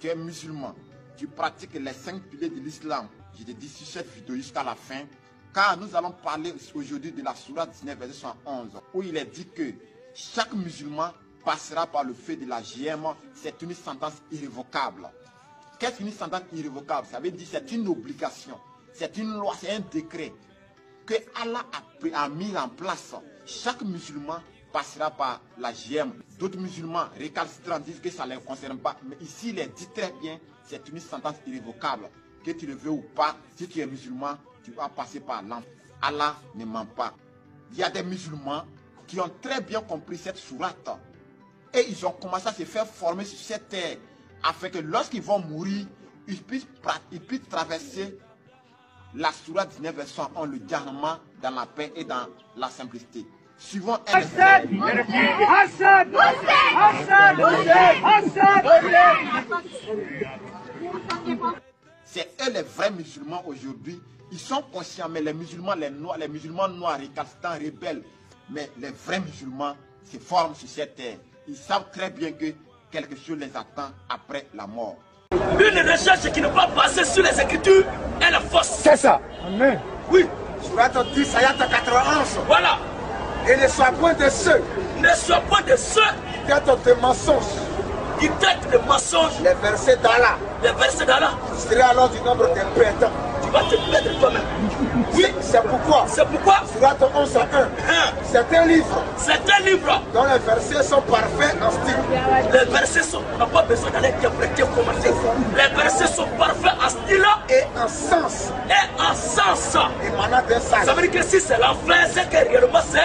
tu es musulman, tu pratiques les 5 piliers de l'islam, je te dis sur cette vidéo jusqu'à la fin, car nous allons parler aujourd'hui de la sourate 19, verset 111, où il est dit que chaque musulman passera par le feu de la GM, c'est une sentence irrévocable. Qu'est-ce qu'une sentence irrévocable? Ça veut dire c'est une obligation, c'est une loi, c'est un décret que Allah a mis en place. Chaque musulman passera par la GM. D'autres musulmans récalcitrants disent que ça ne les concerne pas. Mais ici, il est dit très bien, c'est une sentence irrévocable. Que tu le veux ou pas, si tu es musulman, tu vas passer par l'enfer. Allah ne ment pas. Il y a des musulmans qui ont très bien compris cette sourate. Et ils ont commencé à se faire former sur cette terre, afin que lorsqu'ils vont mourir, ils puissent traverser la sourate 19 verset 1, le djahannama, dans la paix et dans la simplicité. Suivant Hassan, c'est eux les vrais musulmans aujourd'hui. Ils sont conscients, mais les musulmans noirs, récalcitrants, rebelles, mais les vrais musulmans se forment sur cette terre. Ils savent très bien que quelque chose les attend après la mort. Une recherche qui ne va pas passer sur les Écritures, elle est fausse. c'est ça. Amen. Oui, Sourate 10, ayat 91. voilà. Et ne sois point de ceux Ne sois pas de ceux qui traitent de mensonges. qui traitent de mensonges, Les versets d'Allah. les versets d'Allah. Tu seras alors du nombre des perdants. Tu vas te perdre toi-même. Oui, c'est pourquoi. C'est pourquoi Sourate 11 à 1. C'est un livre c'est un livre. dont les versets sont parfaits en style. Les versets sont, on n'a pas besoin d'aller interpréter, commenter. Les versets sont parfaits en style Et en sens et en sens. émanant d'un sage. Ça veut dire que si c'est l'enfer, c'est que réellement c'est